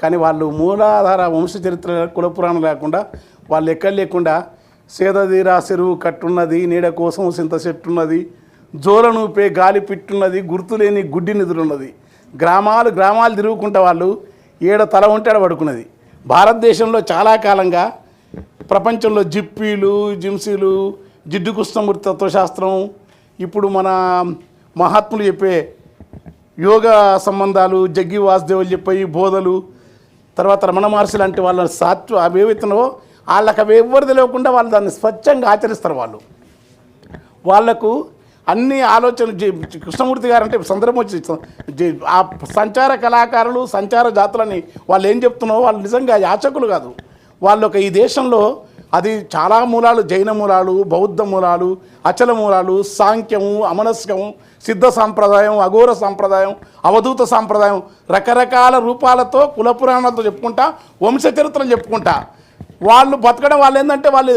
కానీ వాళ్ళు మూలాధార వంశ చరిత్ర కుల పురాణం లేకుండా వాళ్ళు ఎక్కడ లేకుండా సేదదీరా చెరువు కట్టున్నది, నీడ కోసం సింత చెట్టున్నది, జోలనూపే గాలి పిట్టున్నది, గుర్తులేని గుడ్డి నిధులున్నది, గ్రామాలు గ్రామాలు తిరుగుకుంటా వాళ్ళు ఏడ తల ఉంటే ఆడ పడుకున్నది. భారతదేశంలో చాలా కాలంగా ప్రపంచంలో జిప్పీలు, జిమ్సీలు, జిడ్డు కృష్ణమూర్తి తత్వశాస్త్రం, ఇప్పుడు మన మహాత్ములు చెప్పే యోగా సంబంధాలు, జగ్గి వాసుదేవులు చెప్పే బోధలు, తర్వాత రమణ మహర్షి లాంటి వాళ్ళ అవి ఏవైతున్నావో వాళ్ళకి అవి ఎవ్వరు తెలియకుండా వాళ్ళు దాన్ని స్వచ్ఛంగా ఆచరిస్తారు. వాళ్ళకు అన్ని ఆలోచన కృష్ణమూర్తి గారు అంటే సందర్భం వచ్చి ఆ సంచార కళాకారులు, సంచార జాతులని వాళ్ళు ఏం చెప్తున్నారో వాళ్ళు నిజంగా యాచకులు కాదు. వాళ్ళొక ఈ దేశంలో అది చాలా మూలాలు, జైన మూలాలు, బౌద్ధ మూలాలు, అచల మూలాలు, సాంఖ్యము, అమనస్కము, సిద్ధ సాంప్రదాయం, అఘోర సాంప్రదాయం, అవధూత సాంప్రదాయం, రకరకాల రూపాలతో కుల పురాణాలతో చెప్పుకుంటా, వంశ చరిత్రను చెప్పుకుంటా వాళ్ళు బతకడం. వాళ్ళు ఏంటంటే వాళ్ళు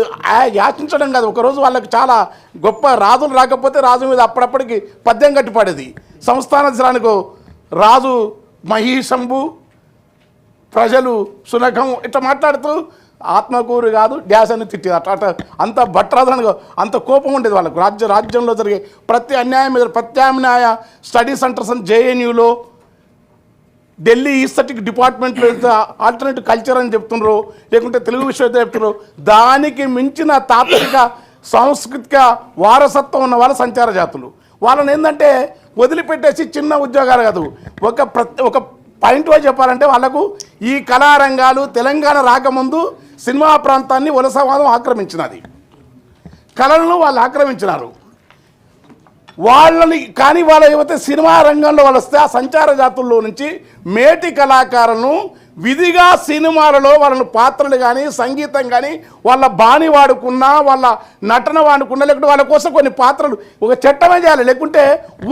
యాచించడం కాదు. ఒకరోజు వాళ్ళకి చాలా గొప్ప రాజులు రాకపోతే రాజు మీద అప్పుడప్పటికి పద్యం కట్టిపడేది. సంస్థానానికి రాజు మహిషంభు, ప్రజలు సునఖం ఇట్లా మాట్లాడుతూ ఆత్మకూరు కాదు డ్యాస్ అని తిట్టేది. అట్లా అంత భట్రాజులకు అంత కోపం ఉండేది వాళ్ళకు. రాజ్యంలో జరిగే ప్రతి అన్యాయం మీద ప్రత్యామ్నాయ స్టడీ సెంటర్స్ అని జేఎన్యూలో, ఢిల్లీ ఈస్థెటిక్ డిపార్ట్మెంట్లో ఆల్టర్నేటివ్ కల్చర్ అని చెప్తున్నారు, లేకుంటే తెలుగు విశ్వవిద్యాలయం చెప్తున్నారు. దానికి మించిన తాత్విక సాంస్కృతిక వారసత్వం ఉన్న వాళ్ళు సంచార జాతులు. వాళ్ళని ఏంటంటే వదిలిపెట్టేసి చిన్న ఉద్యోగాలు కాదు, ఒక పాయింట్ వైజ్ చెప్పాలంటే వాళ్ళకు ఈ కళారంగాలు తెలంగాణ రాకముందు సినిమా ప్రాంతాన్ని వలసవాదం ఆక్రమించినది. కళలను వాళ్ళు ఆక్రమించినారు వాళ్ళని. కానీ వాళ్ళు ఏవైతే సినిమా రంగంలో వాళ్ళు వస్తే ఆ సంచార జాతుల్లో నుంచి మేటి కళాకారులను విధిగా సినిమాలలో వాళ్ళను పాత్రలు కానీ సంగీతం కానీ వాళ్ళ బాణి వాడుకున్నా, వాళ్ళ నటన వాడుకున్నా, లేకుంటే వాళ్ళ కోసం కొన్ని పాత్రలు ఒక చట్టమే చేయాలి. లేకుంటే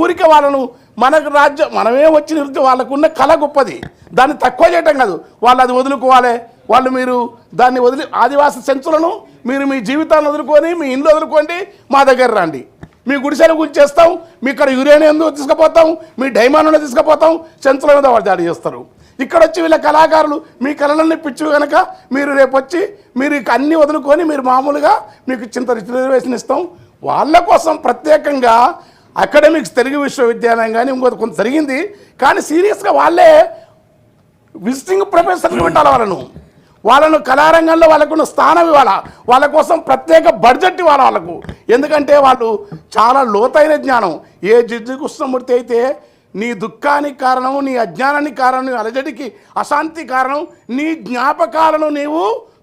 ఊరికే వాళ్ళను మనకు రాజ్యం మనమే వచ్చి నిలిచి వాళ్ళకున్న కళ గొప్పది, దాన్ని తక్కువ చేయటం కాదు. వాళ్ళు అది వదులుకోవాలి. వాళ్ళు మీరు దాన్ని వదిలి ఆదివాసీ సెన్సులను మీరు మీ జీవితాన్ని వదులుకొని మీ ఇండ్లు వదులుకోండి, మా దగ్గర రండి, మీ గుడిసెల గురించి చేస్తాం, మీ ఇక్కడ యురేనియం తీసుకుపోతాం, మీ డైమండ్లను తీసుకుపోతాం, సెన్సుల మీద వాళ్ళు దాడి చేస్తారు. ఇక్కడ వచ్చి వీళ్ళ కళాకారులు మీ కళలన్నీ పిచ్చు కనుక మీరు రేపు వచ్చి మీరు అన్నీ వదులుకొని మీరు మామూలుగా మీకు చింత రిజర్వేషన్ ఇస్తాం. వాళ్ళ కోసం ప్రత్యేకంగా అకాడమిక్స్ తెలుగు విశ్వవిద్యాలయం కానీ ఇంకొక కొంత జరిగింది. కానీ సీరియస్గా వాళ్ళే విజిటింగ్ ప్రొఫెసర్లు పెట్టాలి. వాళ్ళను కళారంగంలో వాళ్ళకున్న స్థానం ఇవ్వాలా, వాళ్ళ కోసం ప్రత్యేక బడ్జెట్ ఇవ్వాలి వాళ్ళకు. ఎందుకంటే వాళ్ళు చాలా లోతైన జ్ఞానం. ఏ జిడ్డు కృష్ణమూర్తి అయితే నీ దుఃఖానికి కారణం, నీ అజ్ఞానానికి కారణం, నీ అలజడికి అశాంతి కారణం నీ జ్ఞాపకాలను నీవు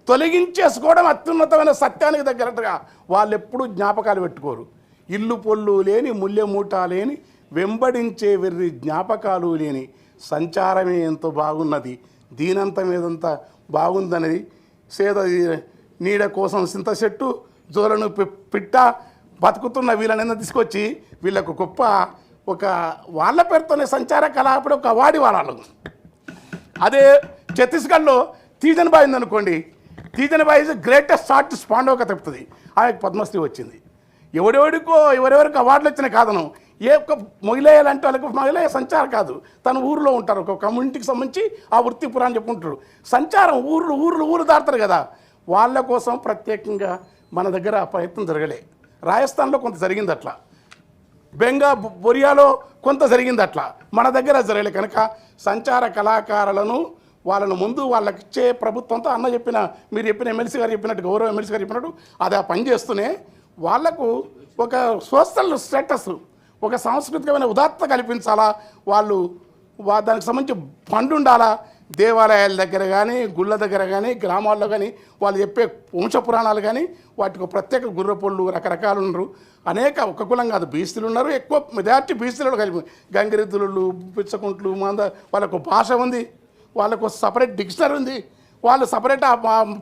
తొలగించేసుకోవడం అత్యున్నతమైన సత్యానికి దగ్గరగా వాళ్ళు ఎప్పుడూ జ్ఞాపకాలు పెట్టుకోరు. ఇల్లు పొల్లు లేని, ముల్లెమూట లేని, వెంబడించే వెర్రి జ్ఞాపకాలు లేని సంచారమే ఎంతో బాగున్నది, దీనంతం ఏదంతా బాగుందనేది. సేద నీడ కోసం సింత చెట్టు, జోలను పిట్ట బతుకుతున్న వీళ్ళని తీసుకొచ్చి వీళ్ళకు గొప్ప ఒక వాళ్ళ పేరుతోనే సంచార కళ అప్పుడు ఒక అవార్డు వాళ్ళు. అదే ఛత్తీస్గఢ్లో తీజన్బాయి ఉందనుకోండి, తీజన్బాయి ఇస్ గ్రేటెస్ట్ ఆర్టిస్ట్ పాండవ చెప్తుంది. ఆమెకు పద్మశ్రీ వచ్చింది. ఎవరెవరికి అవార్డులు వచ్చిన కాదను. ఏ ఒక్క మొగిలేయాలంటే అంటే వాళ్ళకి మొగిలేయ సంచారం కాదు, తన ఊరిలో ఉంటారు, ఒక కమ్యూనిటీకి సంబంధించి ఆ వృత్తి పురాణం చెప్పుకుంటారు. సంచారం ఊరు దాటుతారు కదా, వాళ్ళ కోసం ప్రత్యేకంగా మన దగ్గర ప్రయత్నం జరగలే. రాజస్థాన్లో కొంత జరిగింది అట్లా, బొరియాలో కొంత జరిగింది అట్లా, మన దగ్గర జరగలే. కనుక సంచార కళాకారులను వాళ్ళను ముందు వాళ్ళకి ఇచ్చే ప్రభుత్వంతో అన్న చెప్పిన మీరు చెప్పిన ఎమ్మెల్సీ గారు చెప్పినట్టు, గౌరవ ఎమ్మెల్సీ గారు చెప్పినట్టు అది ఆ పని చేస్తూనే వాళ్లకు ఒక సోషల్ స్టేటస్, ఒక సాంస్కృతికమైన ఉదాత్తత కల్పించాలా. వాళ్ళు దానికి సంబంధించి ఫండ్ ఉండాలా. దేవాలయాల దగ్గర కానీ, గుళ్ళ దగ్గర కానీ, గ్రామాల్లో కానీ వాళ్ళు చెప్పే వంశ పురాణాలు కానీ వాటికి ప్రత్యేక గుర్రపొళ్ళు రకరకాలు ఉన్నారు. అనేక ఒక్క కులం కాదు, బీసీలు ఉన్నారు, ఎక్కువ మెజార్టీ బీసీలు కలిపి గంగిరెద్దులు, పిచ్చకుంట్లు, వాళ్ళకు భాష ఉంది, వాళ్ళకు సపరేట్ డిక్షనరీ ఉంది, వాళ్ళు సపరేట్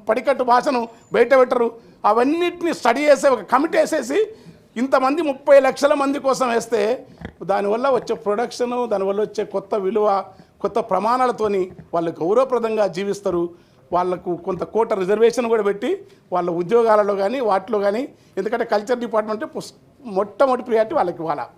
పడికట్టు భాషను బయట పెట్టరు. అవన్నిటిని స్టడీ చేసే ఒక కమిటీ వేసేసి ఇంతమంది 30 లక్షల మంది కోసం వేస్తే దానివల్ల వచ్చే ప్రొడక్షను, దానివల్ల వచ్చే కొత్త విలువ, కొత్త ప్రమాణాలతోని వాళ్ళు గౌరవప్రదంగా జీవిస్తారు. వాళ్ళకు కొంత కోట రిజర్వేషన్ కూడా పెట్టి వాళ్ళ ఉద్యోగాలలో కానీ వాటిలో కానీ, ఎందుకంటే కల్చర్ డిపార్ట్మెంట్ మొట్టమొదటి ప్రియారిటీ వాళ్ళకి ఇవ్వాలి.